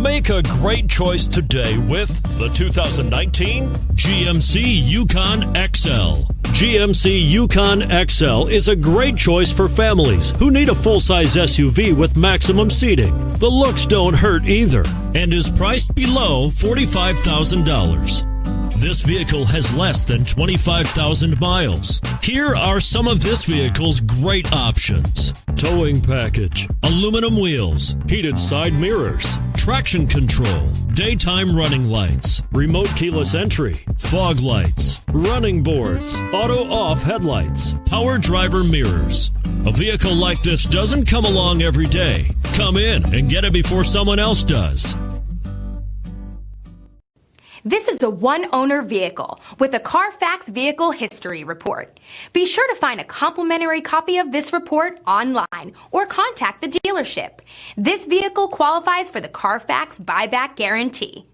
Make a great choice today with the 2019 GMC Yukon XL. GMC Yukon XL is a great choice for families who need a full-size SUV with maximum seating. The looks don't hurt either and is priced below $45,000. This vehicle has less than 25,000 miles. Here are some of this vehicle's great options: towing package, aluminum wheels, heated side mirrors, traction control, daytime running lights, remote keyless entry, fog lights, running boards, auto-off headlights, power driver mirrors. A vehicle like this doesn't come along every day. Come in and get it before someone else does. This is a one-owner vehicle with a Carfax Vehicle History Report. Be sure to find a complimentary copy of this report online or contact the dealership. This vehicle qualifies for the Carfax Buyback Guarantee.